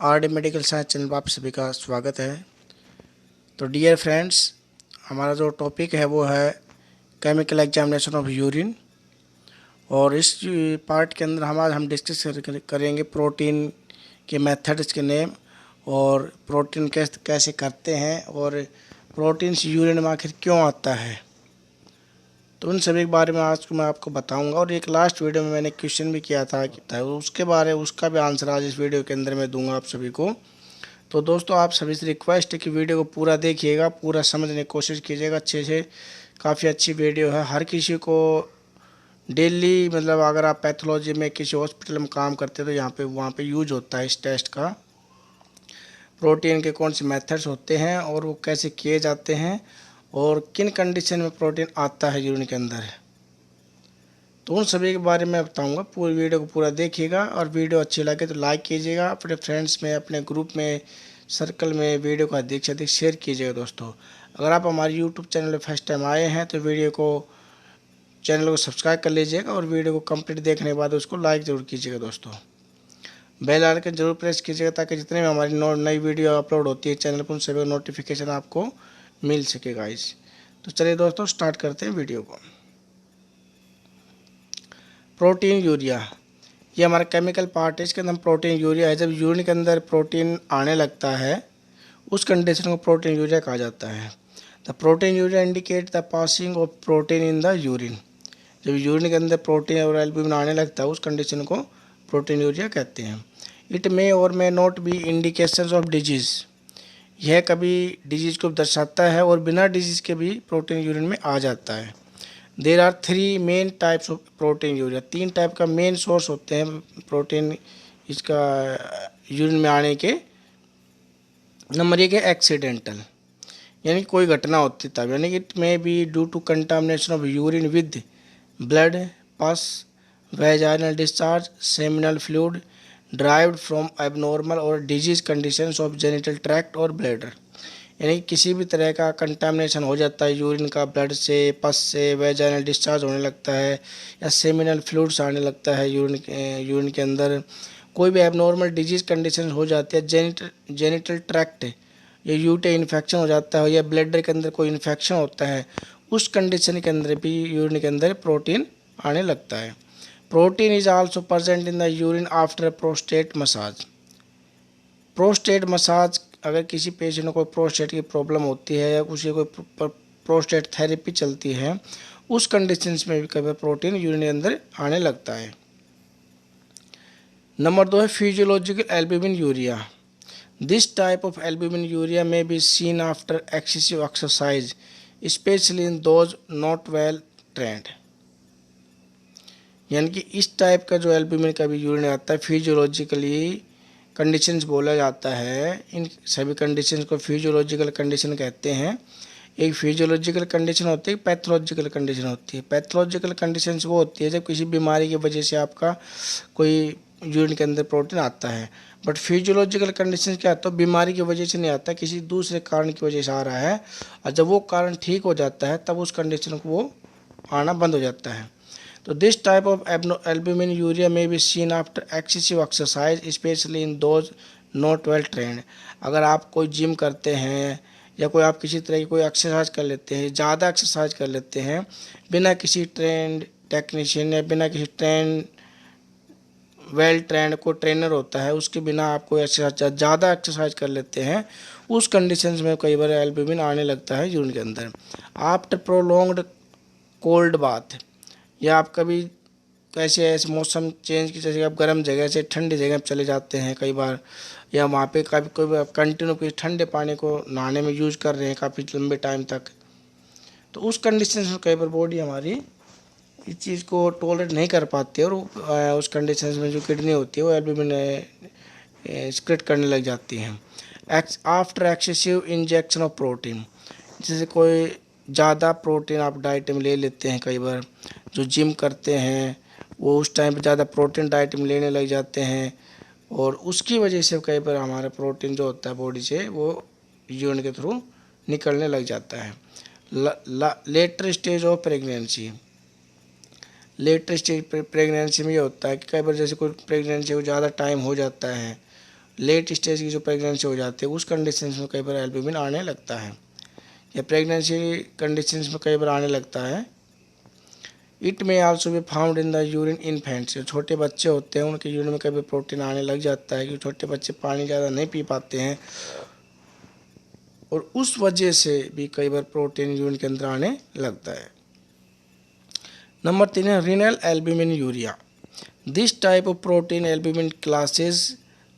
RD medical science channel पर आप सभी का स्वागत है। तो डियर फ्रेंड्स, हमारा जो टॉपिक है वो है केमिकल एग्जामिनेशन ऑफ यूरिन। और इस पार्ट के अंदर हम डिस्कस करेंगे प्रोटीन के मेथड्स के नेम और प्रोटीन कैसे करते हैं और प्रोटीन यूरिन में आखिर क्यों आता है। तो उन सभी के बारे में आज मैं आपको बताऊंगा। और एक लास्ट वीडियो में मैंने क्वेश्चन भी किया था उसका भी आंसर आज इस वीडियो के अंदर मैं दूंगा आप सभी को। तो दोस्तों, आप सभी से रिक्वेस्ट है कि वीडियो को पूरा देखिएगा, पूरा समझने की कोशिश कीजिएगा अच्छे से। काफ़ी अच्छी वीडियो है, हर किसी को डेली, मतलब अगर आप पैथोलॉजी में किसी हॉस्पिटल में काम करते हैं तो यहाँ पे वहाँ पे यूज होता है इस टेस्ट का। प्रोटीन के कौन से मेथड्स होते हैं और वो कैसे किए जाते हैं और किन कंडीशन में प्रोटीन आता है यूरिन के अंदर। तो उन सभी के बारे में बताऊंगा। पूरी वीडियो को पूरा देखिएगा और वीडियो अच्छी लगे तो लाइक कीजिएगा, अपने फ्रेंड्स में, अपने ग्रुप में, सर्कल में वीडियो को अधिक से अधिक शेयर कीजिएगा। दोस्तों, अगर आप हमारे यूट्यूब चैनल पर फर्स्ट टाइम आए हैं तो चैनल को सब्सक्राइब कर लीजिएगा और वीडियो को कंप्लीट देखने के बाद उसको लाइक ज़रूर कीजिएगा। दोस्तों, बेल आइकन जरूर प्रेस कीजिएगा ताकि जितने भी हमारी नई वीडियो अपलोड होती है चैनल पर उन सभी नोटिफिकेशन आपको मिल सके गाइस। तो चलिए दोस्तों, स्टार्ट करते हैं वीडियो को। प्रोटीन यूरिया, ये हमारा केमिकल पार्ट है। इसके अंदर प्रोटीन यूरिया है। जब यूरिन के अंदर प्रोटीन आने लगता है उस कंडीशन को प्रोटीन यूरिया कहा जाता है। The protein urea indicate the passing of protein in the urine. जब यूरिन के अंदर प्रोटीन और एल्ब्यूमिन आने लगता है उस कंडीशन को प्रोटीन यूरिया कहते हैं। इट मे और may not be indications of disease. यह कभी डिजीज़ को दर्शाता है और बिना डिजीज़ के भी प्रोटीन यूरिन में आ जाता है। There are 3 main types of protein urea. 3 type का मेन सोर्स होते हैं प्रोटीन इसका यूरिन में आने के। नंबर 1 है एक्सीडेंटल, यानी कोई घटना होती तब, यानी कि it may be due to contamination of urine with blood, pus, vaginal discharge, seminal fluid derived from abnormal और disease conditions of genital tract और ब्लैडर। यानी किसी भी तरह का कंटामिनेशन हो जाता है यूरिन का, ब्लड से, पस से, वेजाइनल डिस्चार्ज होने लगता है या सेमिनल फ्लूइड्स आने लगता है यूरिन के अंदर। कोई भी एबनॉर्मल डिजीज कंडीशन हो जाती है, जेनिटल ट्रैक्ट या यूटे इन्फेक्शन हो जाता है या ब्लैडर के अंदर कोई इन्फेक्शन होता है, उस कंडीशन के अंदर भी यूरिन के अंदर प्रोटीन आने लगता है। Protein is also present in the urine after prostate massage. Prostate massage, अगर किसी पेशेंट को प्रोस्टेट की प्रॉब्लम होती है या उसे कोई प्रोस्टेट थेरेपी चलती है उस कंडीशंस में भी कभी प्रोटीन यूरिन के अंदर आने लगता है। नंबर 2 है physiological albuminuria. This type of albuminuria may be seen after excessive exercise specially in those not well trained. यानी कि इस टाइप का जो एल्ब्यूमिन का भी यूरिन आता है फिजियोलॉजिकली कंडीशंस बोला जाता है। इन सभी कंडीशंस को फिजियोलॉजिकल कंडीशन कहते हैं। एक फिजियोलॉजिकल कंडीशन होती है, पैथोलॉजिकल कंडीशन होती है। पैथोलॉजिकल कंडीशंस वो होती है जब किसी बीमारी की वजह से आपका कोई यूरिन के अंदर प्रोटीन आता है। बट फिजियोलॉजिकल कंडीशन क्या आता है, बीमारी की वजह से नहीं आता, किसी दूसरे कारण की वजह से आ रहा है और जब वो कारण ठीक हो जाता है तब उस कंडीशन को वो आना बंद हो जाता है। तो this type of albuminuria may be seen after excessive exercise specially in those not well trained. अगर आप कोई जिम करते हैं या कोई आप किसी तरह की कोई एक्सरसाइज कर लेते हैं, ज़्यादा एक्सरसाइज कर लेते हैं बिना किसी ट्रेंड टेक्नीशियन या बिना किसी वेल ट्रेंड को ट्रेनर होता है उसके बिना आप कोई एक्सरसाइज ज़्यादा एक्सरसाइज कर लेते हैं उस कंडीशंस में कई बार एल्ब्यूमिन आने लगता है यूरिन के अंदर। आफ्टर प्रोलॉन्ग्ड कोल्ड बाथ, या आप कभी कैसे ऐसे मौसम चेंज की, जैसे आप गर्म जगह से ठंडी जगह पर चले जाते हैं कई बार, या वहाँ पे कभी कोई कंटिन्यू किसी ठंडे पानी को नहाने में यूज़ कर रहे हैं काफ़ी लंबे टाइम तक, तो उस कंडीशन में कई बार बॉडी हमारी इस चीज़ को टॉलरेट नहीं कर पाती है और उस कंडीशन में जो किडनी होती है वो एल्ब्यूमिन सिक्रेट करने लग जाती हैं। After excessive injection of protein, जैसे कोई ज़्यादा प्रोटीन आप डाइट में ले लेते हैं, कई बार जो जिम करते हैं वो उस टाइम पे ज़्यादा प्रोटीन डाइट में लेने लग जाते हैं और उसकी वजह से कई बार हमारा प्रोटीन जो होता है बॉडी से वो यूरिन के थ्रू निकलने लग जाता है। Later stage of pregnancy, later stage pregnancy में ये होता है कि कई बार जैसे कोई प्रेगनेंसी को ज़्यादा टाइम हो जाता है लेट स्टेज की जो प्रेगनेंसी हो जाती है उस कंडीशन में कई बार एल्ब्यूमिन आने लगता है, या प्रेगनेंसी कंडीशंस में कई बार आने लगता है। इट में also be found in the urine infants, जो छोटे बच्चे होते हैं उनके यूरिन में कभी प्रोटीन आने लग जाता है, क्योंकि छोटे बच्चे पानी ज़्यादा नहीं पी पाते हैं और उस वजह से भी कई बार प्रोटीन यूरिन के अंदर आने लगता है। नंबर 3 है renal albumin urea. This type of protein albumin classes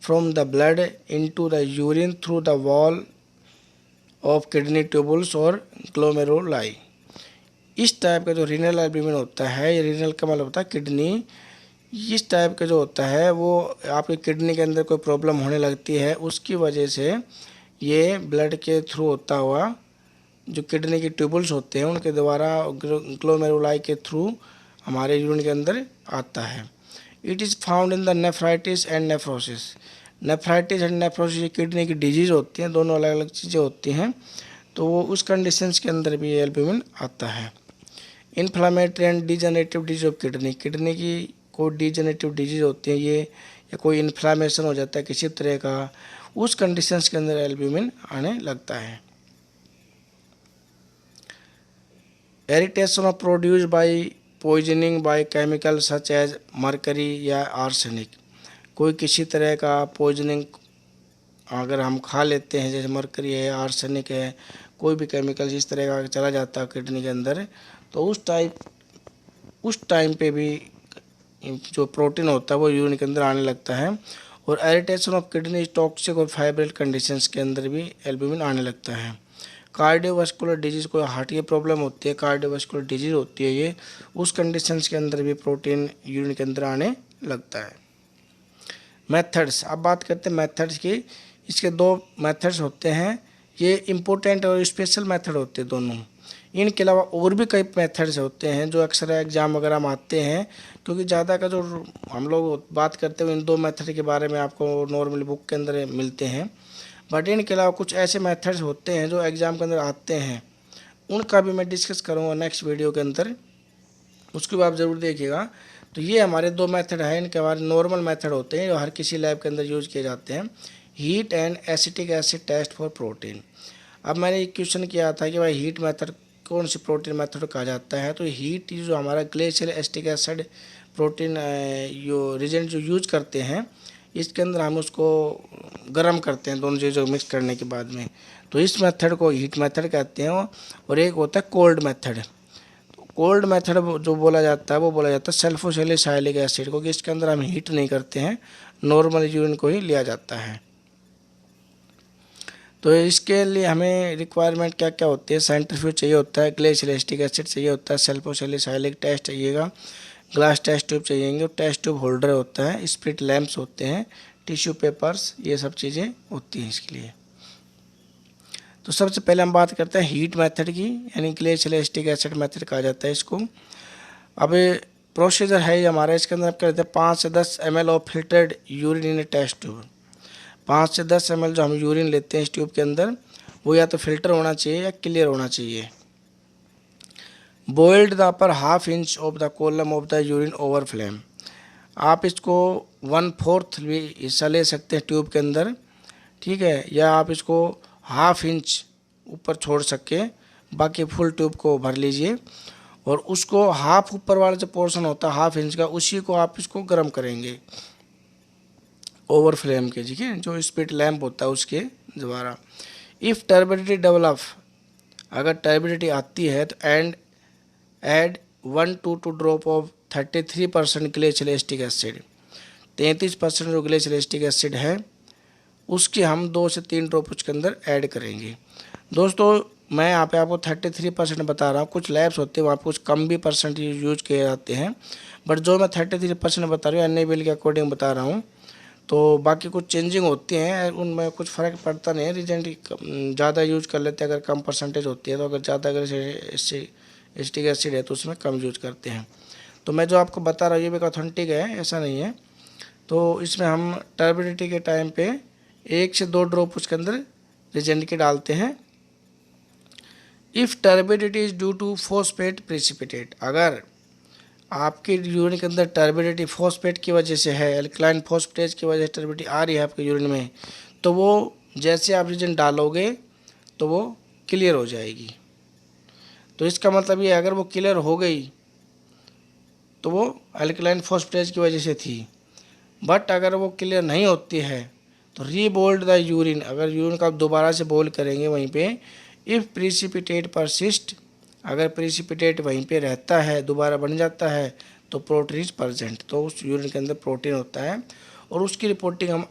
from the blood into the urine through the wall of kidney tubules और ग्लोमेरुलाई। इस टाइप का जो रीनल एल्ब्यूमिन होता है, ये रीनल का मतलब होता है किडनी, इस टाइप का जो होता है वो आपकी किडनी के अंदर कोई प्रॉब्लम होने लगती है, उसकी वजह से ये ब्लड के थ्रू होता हुआ जो किडनी के ट्यूबुल्स होते हैं उनके द्वारा ग्लोमेरुलाई के थ्रू हमारे यूरिन के अंदर आता है। It is found in the nephritis and nephrosis. Nephritis and nephrosis ये किडनी की डिजीज़ होती हैं, दोनों अलग अलग चीज़ें होती हैं, तो वो उस कंडीशंस के अंदर भी एल्ब्यूमिन आता है। Inflammatory and degenerative disease of kidney, kidney की कोई डिजेनरेटिव डिजीज होती है ये, या कोई इन्फ्लामेशन हो जाता है किसी तरह का, उस कंडीशंस के अंदर एल्ब्यूमिन आने लगता है। Irritation of produce by poisoning by chemical such as mercury या आर्सेनिक, कोई किसी तरह का पॉइजनिंग अगर हम खा लेते हैं, जैसे मरकरी है, आर्सेनिक है, कोई भी केमिकल इस तरह का चला जाता है किडनी के अंदर, तो उस टाइम पे भी जो प्रोटीन होता है वो यूरिन के अंदर आने लगता है। और इरिटेशन ऑफ किडनी टॉक्सिक और फाइब्रिल कंडीशंस के अंदर भी एल्ब्यूमिन आने लगता है। कार्डियोवास्कुलर डिजीज़, कोई हार्ट की प्रॉब्लम होती है, कार्डियोवास्कुलर डिजीज़ होती है ये, उस कंडीशंस के अंदर भी प्रोटीन यूरिन के अंदर आने लगता है। मेथड्स, अब बात करते हैं मेथड्स की। इसके 2 मेथड्स होते हैं, ये इम्पोर्टेंट और स्पेशल मेथड होते हैं दोनों। इनके अलावा और भी कई मेथड्स होते हैं जो अक्सर एग्जाम वगैरह में आते हैं, क्योंकि ज़्यादा का जो हम लोग बात करते हैं इन 2 मेथड के बारे में आपको नॉर्मली बुक के अंदर मिलते हैं, बट इनके अलावा कुछ ऐसे मेथड्स होते हैं जो एग्ज़ाम के अंदर आते हैं, उनका भी मैं डिस्कस करूँगा नेक्स्ट वीडियो के अंदर, उसको भी आप ज़रूर देखिएगा। तो ये हमारे 2 मेथड हैं, इनके हमारे नॉर्मल मेथड होते हैं जो हर किसी लैब के अंदर यूज़ किए जाते हैं। Heat and acetic acid test for protein. अब मैंने एक क्वेश्चन किया था कि भाई हीट मेथड कौन सी प्रोटीन मेथड कहा जाता है, तो हीट जो हमारा ग्लेशियल एसिटिक एसिड प्रोटीन जो रिजेंट जो यूज करते हैं, इसके अंदर हम उसको गर्म करते हैं दोनों चीज़ों को मिक्स करने के बाद में, तो इस मेथड को हीट मेथड कहते हैं। और एक होता है कोल्ड मेथड। कोल्ड मेथड जो बोला जाता है वो बोला जाता है सल्फोसैलिसाइलिक एसिड को, कि इसके अंदर हम हीट नहीं करते हैं, नॉर्मल यूरिन को ही लिया जाता है। तो इसके लिए हमें रिक्वायरमेंट क्या क्या होती है, सेंट्रीफ्यूज चाहिए होता है, ग्लेशियल एसिटिक एसिड चाहिए होता है, सल्फोसैलिसाइलिक टेस्ट चाहिएगा, ग्लास टेस्ट ट्यूब चाहिएंगे, टेस्ट ट्यूब होल्डर होता है, स्प्लिट लैंप्स होते हैं, टिश्यू पेपर्स, ये सब चीज़ें होती हैं इसके लिए। तो सबसे पहले हम बात करते हैं हीट मेथड की, यानी ग्लेशियल एसिटिक एसिड मेथड कहा जाता है इसको। अब प्रोसीजर है ये हमारा, इसके अंदर आप क्या करते हैं 5 से 10 ml of filtered urine in test tube. 5 से 10 ml जो हम यूरिन लेते हैं इस ट्यूब के अंदर, वो या तो फिल्टर होना चाहिए या क्लियर होना चाहिए। Boiled the upper half inch of the column of the urine over flame. आप इसको 1/4 भी हिस्सा ले सकते हैं ट्यूब के अंदर, ठीक है, या आप इसको हाफ इंच ऊपर छोड़ सके, बाकी फुल ट्यूब को भर लीजिए, और उसको हाफ ऊपर वाला जो पोर्शन होता है हाफ इंच का, उसी को आप इसको गर्म करेंगे ओवर फ्लेम के, ठीक है, जो स्प्लिट लैंप होता है उसके द्वारा। इफ़ टर्बिडिटी डेवलप, अगर टर्बिडिटी आती है तो add 1 to 2 drop of 33% glacial acetic acid. 33% जो ग्लेशियल एसिटिक एसिड है उसके हम 2 से 3 ड्रॉप उसके अंदर ऐड करेंगे। दोस्तों मैं यहाँ पे आपको 33% बता रहा हूँ, कुछ लैब्स होते हैं वहाँ पे कुछ कम भी परसेंट यूज किए जाते हैं, बट जो मैं 33% बता रहा हूँ NABL के अकॉर्डिंग बता रहा हूँ, तो बाकी कुछ चेंजिंग होती हैं उनमें कुछ फ़र्क पड़ता नहीं है। रिजेंट ज़्यादा यूज कर लेते हैं अगर कम परसेंटेज होती है, तो अगर ज़्यादा अगर एसिटिक एसिड है तो उसमें कम यूज करते हैं। तो मैं जो आपको बता रहा हूँ ये भी ऑथेंटिक है, ऐसा नहीं है। तो इसमें हम टर्बिडिटी के टाइम पे 1 से 2 ड्रॉप उसके अंदर रिजेंट के डालते हैं। If turbidity is due to phosphate precipitate, अगर आपके यूरिन के अंदर टर्बिडिटी फॉस्फेट की वजह से है, एल्कलाइन फॉस्फेटेज की वजह से टर्बिडिटी आ रही है आपके यूरिन में, तो वो जैसे आप रीजन डालोगे तो वो क्लियर हो जाएगी। तो इसका मतलब ये अगर वो क्लियर हो गई तो वो एल्कलाइन फॉस्फेटेज की वजह से थी। बट अगर वो क्लियर नहीं होती है तो रीबोल्ड द यूरिन, अगर यूरिन का आप दोबारा से बोल करेंगे वहीं पे, इफ़ प्रिसिपिटेट परसिस्ट, अगर प्रिसिपिटेट वहीं पे रहता है, दोबारा बन जाता है, तो प्रोटीन इज प्रेजेंट, तो उस यूरिन के अंदर प्रोटीन होता है। और उसकी रिपोर्टिंग हम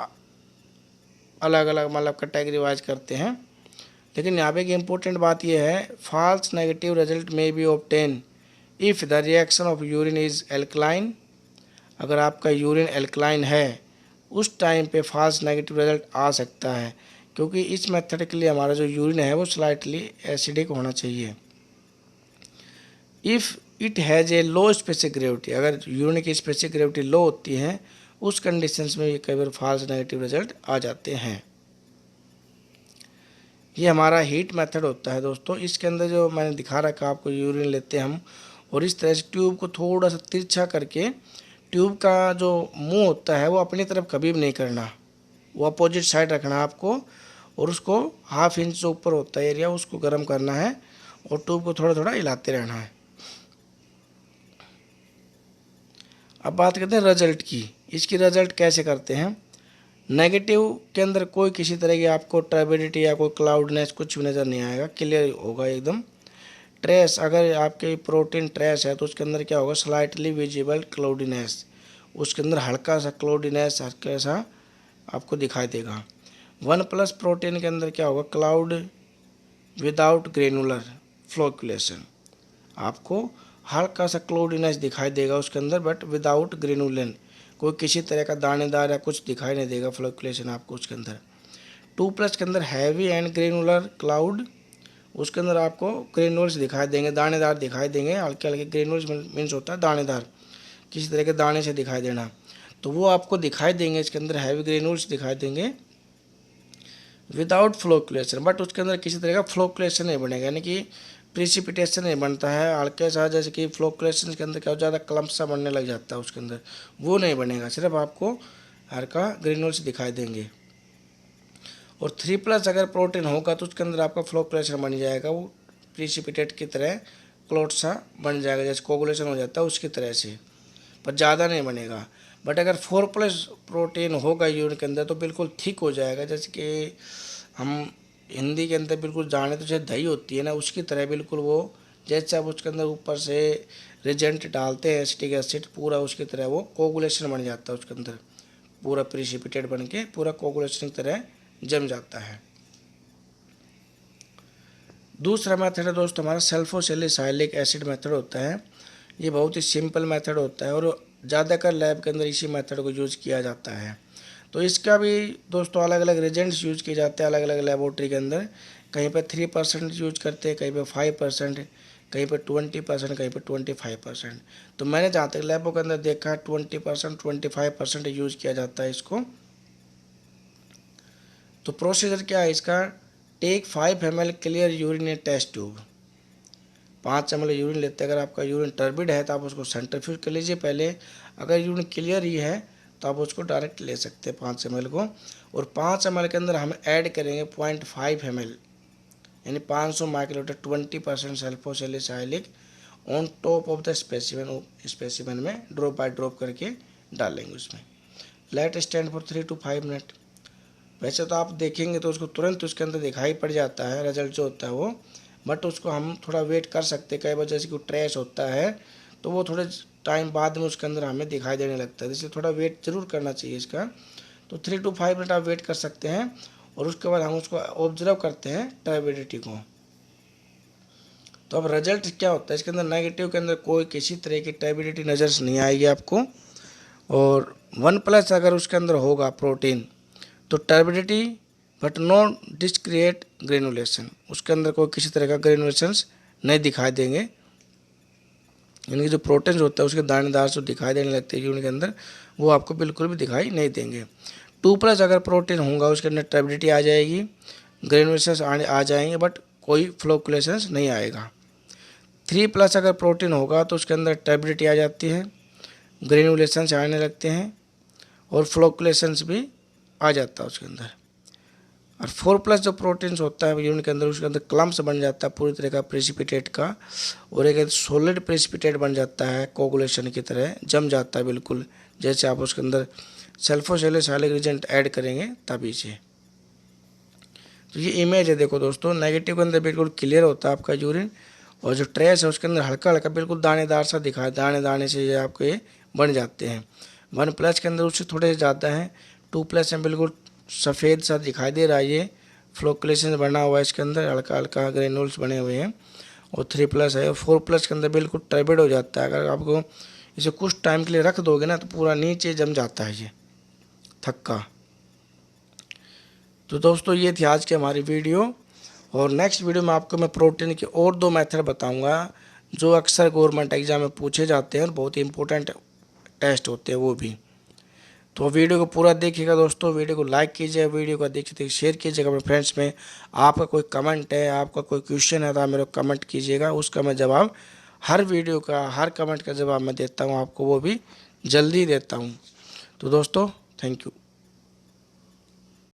अलग अलग मतलब कैटेगरी वाइज करते हैं। लेकिन यहाँ पे एक इम्पोर्टेंट बात यह है, फॉल्स नेगेटिव रिजल्ट में B obtain if the reaction of urine is alkaline, अगर आपका यूरिन एल्कलाइन है उस टाइम पे फॉल्स नेगेटिव रिजल्ट आ सकता है, क्योंकि इस मेथड के लिए हमारा जो यूरिन है वो स्लाइटली एसिडिक होना चाहिए। If it has a low specific gravity, अगर यूरिन की स्पेसिफिक ग्रेविटी लो होती है उस कंडीशंस में ये कई बार फॉल्स नेगेटिव रिजल्ट आ जाते हैं। ये हमारा हीट मेथड होता है दोस्तों। इसके अंदर जो मैंने दिखा रखा आपको, यूरिन लेते हैं हम और इस तरह से ट्यूब को थोड़ा सा तिरछा करके, ट्यूब का जो मुंह होता है वो अपनी तरफ कभी भी नहीं करना, वो अपोजिट साइड रखना आपको, और उसको 1/2 इंच से ऊपर होता है एरिया, उसको गर्म करना है और ट्यूब को थोड़ा थोड़ा हिलाते रहना है। अब बात करते हैं रिजल्ट की। इसकी रिजल्ट कैसे करते हैं। नेगेटिव के अंदर कोई किसी तरह की आपको टर्बिडिटी या कोई क्लाउडनेस कुछ भी नज़र नहीं आएगा, क्लियर होगा एकदम। ट्रेस, अगर आपके प्रोटीन ट्रेस है तो उसके अंदर क्या होगा, स्लाइटली विजिबल क्लाउडीनेस, उसके अंदर हल्का सा क्लाउडीनेस हल्का सा आपको दिखाई देगा। 1+ प्रोटीन के अंदर क्या होगा, क्लाउड विदाउट ग्रेनुलर फ्लोकुलेशन, आपको हल्का सा क्लाउडीनेस दिखाई देगा उसके अंदर, बट विदाउट ग्रेनुलन, कोई किसी तरह का दानेदार या कुछ दिखाई नहीं देगा फ्लोकुलेशन आपको उसके अंदर। 2+ के अंदर हैवी एंड ग्रेनुलर क्लाउड, उसके अंदर आपको ग्रेनुल्स दिखाई देंगे, दानेदार दिखाई देंगे, हल्के हल्के ग्रेनुल्स मीन्स होता है दानेदार, किसी तरह के दाने से दिखाई देना, तो वो आपको दिखाई देंगे। इसके अंदर हैवी ग्रेनुल्स दिखाई देंगे विदाउट फ्लोकुलेशन, बट उसके अंदर किसी तरह का फ्लोकुलेशन नहीं बनेगा, यानी कि प्रिसिपिटेशन नहीं बनता है हल्के सा, जैसे कि फ्लोकुलेशन के अंदर क्या हो ज़्यादा क्लम्प सा बनने लग जाता है उसके अंदर, वो नहीं बनेगा, सिर्फ आपको हल्का ग्रेनुल्स दिखाई देंगे। और 3+ अगर प्रोटीन होगा तो उसके अंदर आपका फ्लोकुलेशन बन जाएगा, वो प्रिसिपिटेट की तरह क्लॉट सा बन जाएगा, जैसे कोगुलेशन हो जाता है उसकी तरह से, पर ज़्यादा नहीं बनेगा। बट अगर 4+ प्रोटीन होगा यूरिन के अंदर तो बिल्कुल थिक हो जाएगा, जैसे कि हम हिंदी के अंदर बिल्कुल जाने तो जैसे दही होती है ना, उसकी तरह बिल्कुल वो, जैसे आप उसके अंदर ऊपर से रिजेंट डालते हैं एसिटिक एसिड, पूरा उसकी तरह वो कोगुलेशन बन जाता है उसके अंदर, पूरा प्रिसिपिटेट बन के पूरा कोगुलेशन की तरह जम जाता है। दूसरा मेथड है दोस्तों हमारा सल्फोसैलिसाइलिक एसिड मेथड होता है। ये बहुत ही सिंपल मेथड होता है और ज़्यादातर लैब के अंदर इसी मेथड को यूज़ किया जाता है। तो इसका भी दोस्तों अलग अलग रिजेंट्स यूज़ किए जाते हैं अलग अलग लेबोरेटरी के अंदर, कहीं पे 3% यूज करते हैं, कहीं पे 5%, कहीं पे 20%, कहीं पे 25%। तो मैंने जहाँ तक लैबों के अंदर देखा है 20%, 25% यूज़ किया जाता है इसको। तो प्रोसीजर क्या है इसका, take 5 ml clear urine in test tube, 5 ml urine लेते हैं। अगर आपका यूरिन टर्बिड है तो आप उसको सेंट्रीफ्यूज कर लीजिए पहले, अगर यूरिन क्लियर ही है तो आप उसको डायरेक्ट ले सकते हैं 5 ml को। और 5 ml के अंदर हम ऐड करेंगे 0.5 ml, यानी 500 microlitre 20% sulphosalicylic on top of the specimen में ड्रॉप बाय ड्रॉप करके डालेंगे उसमें। Let stand for 3 to 5 minute. वैसे तो आप देखेंगे तो उसको तुरंत उसके अंदर दिखाई पड़ जाता है रिजल्ट जो होता है वो, बट उसको हम थोड़ा वेट कर सकते हैं। कई बार जैसे कि ट्रेस होता है तो वो थोड़े टाइम बाद में उसके अंदर हमें दिखाई देने लगता है, इसलिए थोड़ा वेट ज़रूर करना चाहिए इसका। तो 3 to 5 मिनट आप वेट कर सकते हैं और उसके बाद हम उसको ऑब्जर्व करते हैं टर्बिडिटी को। तो अब रिजल्ट क्या होता है इसके अंदर, नेगेटिव के अंदर कोई किसी तरह की टर्बिडिटी नज़र नहीं आएगी आपको। और 1+ अगर उसके अंदर होगा प्रोटीन तो turbidity but no discrete granulation, उसके अंदर कोई किसी तरह का ग्रेनुलेशंस नहीं दिखाई देंगे, यानी कि जो प्रोटीन होता है उसके दानेदार जो दिखाई देने लगते हैं यूरिन के अंदर वो आपको बिल्कुल भी दिखाई नहीं देंगे। 2+ अगर प्रोटीन होगा उसके अंदर टर्बिडिटी आ जाएगी, ग्रेनुलेशंस आ जाएंगे, बट कोई फ्लोकुलेशंस नहीं आएगा। 3+ अगर प्रोटीन होगा तो उसके अंदर टर्बिडिटी आ जाती है, ग्रेनुलेशंस आने लगते हैं और फ्लोकुलेशंस भी आ जाता है उसके अंदर। और 4+ जो प्रोटीन्स होता है यूरिन के अंदर, उसके अंदर क्लम्प्स बन जाता है पूरी तरह का प्रेसिपिटेट का, और एक सॉलिड प्रेसिपिटेट बन जाता है, कोगुलेशन की तरह जम जाता है बिल्कुल, जैसे आप उसके अंदर सल्फोसैलिसाइलिक एजेंट ऐड करेंगे तभी से। तो ये इमेज है, देखो दोस्तों, नेगेटिव के अंदर बिल्कुल क्लियर होता है आपका यूरिन, और जो ट्रेस है उसके अंदर हल्का हल्का बिल्कुल दानेदार सा दिखा है, दाने दाने से ये आपके ये बन जाते हैं। 1+ के अंदर उससे थोड़े से ज़्यादा हैं। 2+ में बिल्कुल सफ़ेद सा दिखाई दे रहा है, ये फ्लोकुलेशन बना हुआ है इसके अंदर, हल्का हल्का ग्रेनुल्स बने हुए हैं। और 3+ है। और 4+ के अंदर बिल्कुल टर्बिड हो जाता है। अगर आपको इसे कुछ टाइम के लिए रख दोगे ना तो पूरा नीचे जम जाता है ये थक्का। तो दोस्तों ये थी आज की हमारी वीडियो, और नेक्स्ट वीडियो में आपको मैं प्रोटीन के और 2 मेथड बताऊंगा जो अक्सर गवर्नमेंट एग्जाम में पूछे जाते हैं और बहुत ही इंपॉर्टेंट टेस्ट होते हैं वो भी। तो वीडियो को पूरा देखिएगा दोस्तों, वीडियो को लाइक कीजिए, वीडियो को देखते शेयर कीजिएगा अपने फ्रेंड्स में। आपका कोई कमेंट है, आपका कोई क्वेश्चन है तो आप मेरे को कमेंट कीजिएगा, उसका मैं जवाब, हर वीडियो का हर कमेंट का जवाब मैं देता हूँ आपको, वो भी जल्दी देता हूँ। तो दोस्तों थैंक यू।